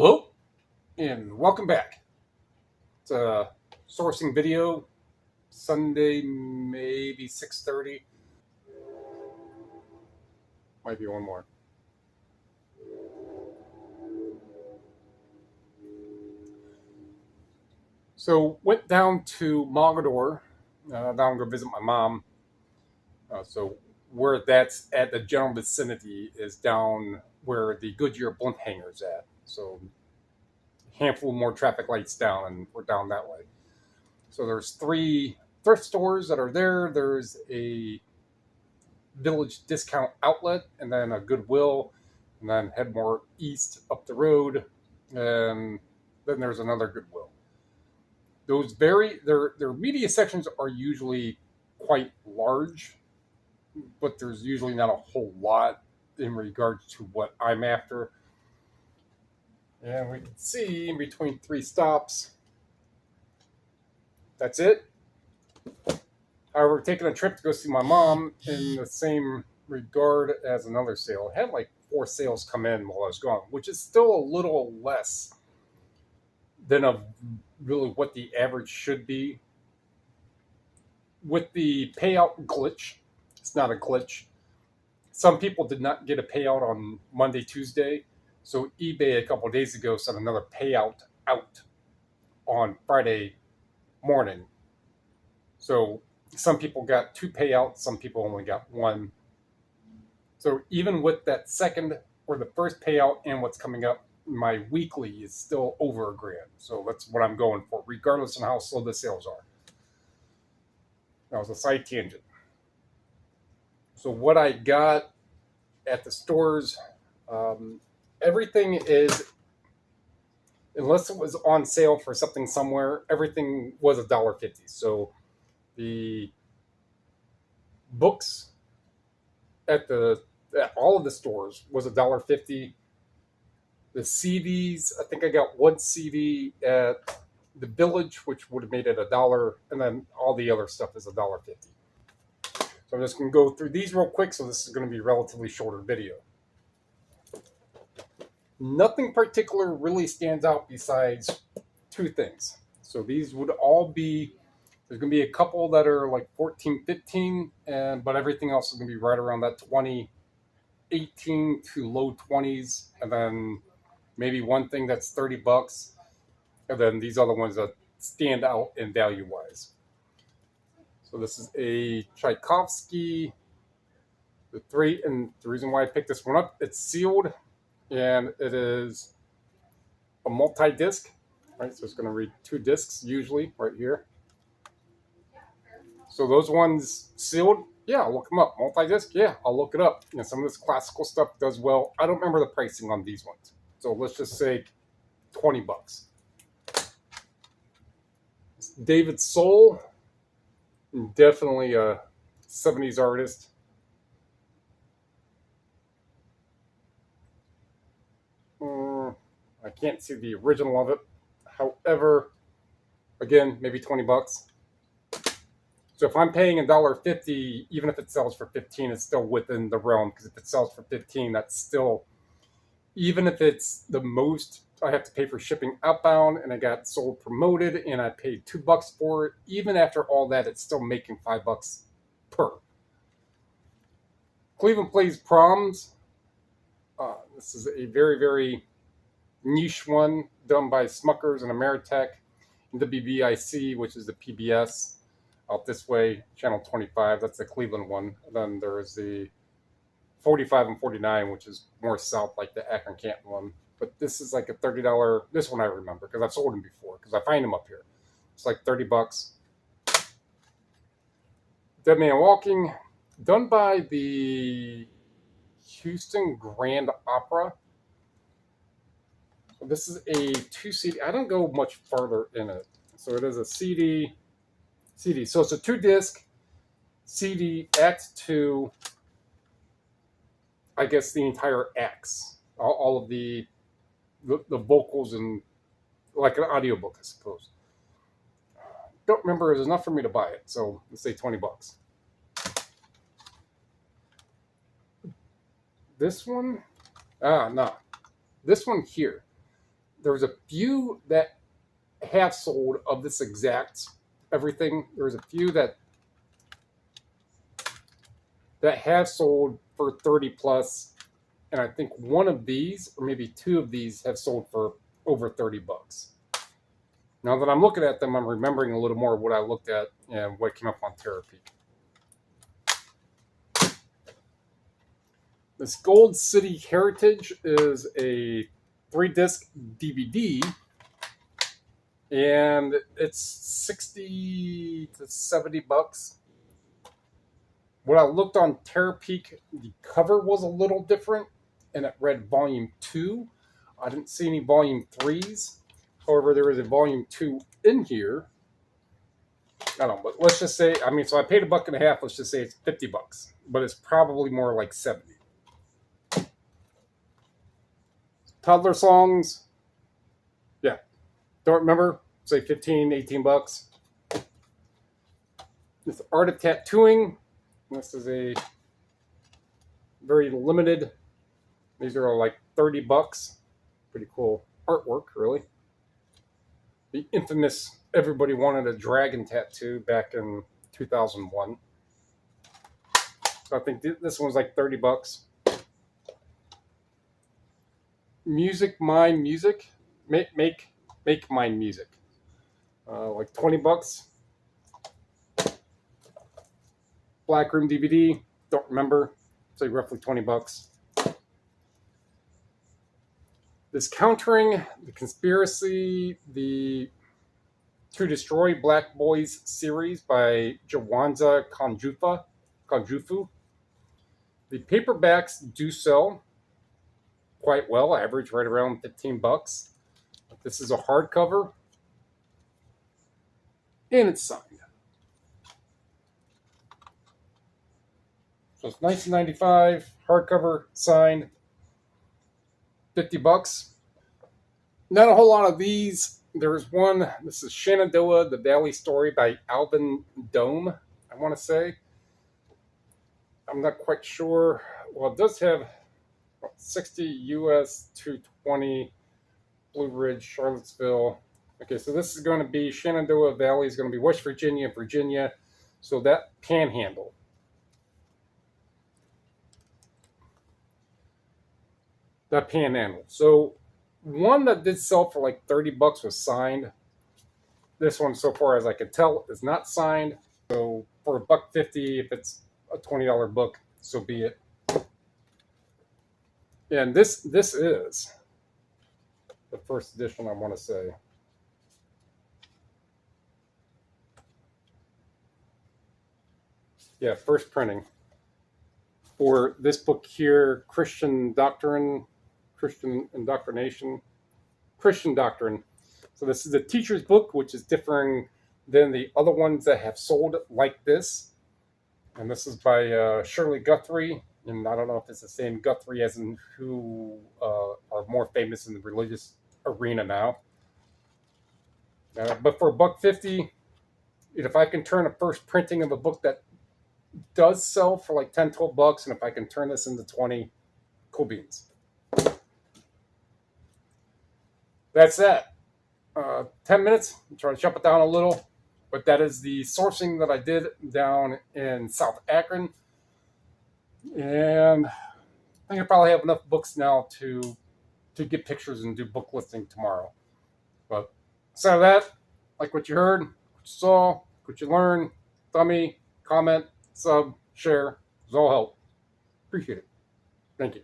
Hello, and welcome back. It's a sourcing video, Sunday, maybe 6:30. Might be one more. So went down to Mogador, down to go visit my mom. So where that's at, the general vicinity is down where the Goodyear blunt hanger's at. So a handful more traffic lights down, and we're down that way. So there's 3 thrift stores that are there. There's a Village Discount Outlet, and then a Goodwill, and then head more east up the road, and then there's another Goodwill. Those vary. Their media sections are usually quite large, but there's usually not a whole lot in regards to what I'm after. And we can see in between 3 stops, that's it. However, taking a trip to go see my mom in the same regard as another sale. I had like 4 sales come in while I was gone, which is still a little less than really what the average should be. With the payout glitch, it's not a glitch. Some people did not get a payout on Monday, Tuesday. So eBay a couple of days ago sent another payout out on Friday morning. So some people got 2 payouts, some people only got 1. So even with that second or the first payout and what's coming up, my weekly is still over $1,000. So that's what I'm going for, regardless of how slow the sales are. That was a side tangent. So what I got at the stores, everything is, unless it was on sale for something somewhere, everything was $1.50. So the books at all of the stores was $1.50. The CDs, I think I got 1 CD at the Village, which would have made it $1, and then all the other stuff is $1.50. So I'm just going to go through these real quick. So this is going to be a relatively shorter video. Nothing particular really stands out besides 2 things. So these would all be, there's going to be a couple that are like 14, 15, but everything else is going to be right around that 20, 18 to low 20s, and then maybe one thing that's $30, and then these other ones that stand out in value wise. So this is a Tchaikovsky, the 3, and the reason why I picked this one up, it's sealed, and it is a multi-disc, right? So it's going to read 2 discs usually right here. So those ones sealed, yeah, I'll look them up. Multi-disc, yeah, I'll look it up. Some of this classical stuff does well. I don't remember the pricing on these ones. So let's just say $20. David Soul, definitely a 70s artist. I can't see the original of it. However, again, maybe $20. So if I'm paying $1.50, even if it sells for 15, it's still within the realm, because if it sells for 15, that's still, even if it's the most I have to pay for shipping outbound, and I got sold promoted, and I paid $2 for it, even after all that, it's still making $5 per. Cleveland Plays Proms. This is a very, very niche one done by Smuckers and Ameritech, and WBIC, which is the PBS. Out this way, channel 25, that's the Cleveland one. And then there's the 45 and 49, which is more south, like the Akron Canton one. But this is like a $30. This one I remember because I've sold them before, because I find them up here. It's like $30. Dead Man Walking, done by the Houston Grand Opera. So this is a 2 CD. I don't go much farther in it. So it is a CD. So it's a 2-disc CD, Act 2, I guess the entire acts, all of the vocals, and like an audiobook, I suppose. Don't remember, it was enough for me to buy it, so let's say $20. This one, no. This one here, There was a few that have sold of this exact everything. There's a few that have sold for 30 plus, and I think one of these or maybe two of these have sold for over 30 bucks. Now that I'm looking at them, I'm remembering a little more of what I looked at and what came up on Terapeak. This Gold City Heritage is a 3-disc DVD, and it's 60 to 70 bucks. When I looked on Terapeak, the cover was a little different, and it read Volume 2. I didn't see any Volume 3s. However, there is a Volume 2 in here. I don't know, but let's just say, so I paid $1.50. Let's just say it's 50 bucks, but it's probably more like 70. Toddler songs, yeah, don't remember, say 15, 18 bucks. This Art of Tattooing, this is a very limited, these are like 30 bucks. Pretty cool artwork, really. The infamous Everybody Wanted a Dragon tattoo back in 2001. So I think this one was like 30 bucks. Music Mine Music, make mine music, like 20 bucks. Black Room DVD, don't remember, say roughly 20 bucks. This Countering the Conspiracy, the To Destroy Black Boys series by Jawanza Konjufu. The paperbacks do sell quite well, average right around 15 bucks. This is a hardcover, and it's signed. So it's 1995, hardcover, signed, 50 bucks. Not a whole lot of these. There's one, this is Shenandoah, The Valley Story by Alvin Dome, I want to say. I'm not quite sure. Well, it does have 60 US 220, Blue Ridge, Charlottesville. Okay, so this is going to be Shenandoah Valley is going to be West Virginia, Virginia. So that Panhandle. That Panhandle. So one that did sell for like 30 bucks was signed. This one, so far as I can tell, is not signed. So for $1.50, if it's a $20 book, so be it. And this is the first edition, I want to say. Yeah, first printing for this book here, Christian Doctrine. So this is a teacher's book, which is differing than the other ones that have sold like this. And this is by Shirley Guthrie. And I don't know if it's the same Guthrie as in who are more famous in the religious arena now. But for $1.50, if I can turn a first printing of a book that does sell for like 10, 12 bucks, and if I can turn this into 20, cool beans. That's that. 10 minutes. I'm trying to jump it down a little, but that is the sourcing that I did down in South Akron. And I think I probably have enough books now to get pictures and do book listing tomorrow. But aside of that, like what you heard, what you saw, what you learned, thumbie, comment, sub, share, does all help. Appreciate it. Thank you.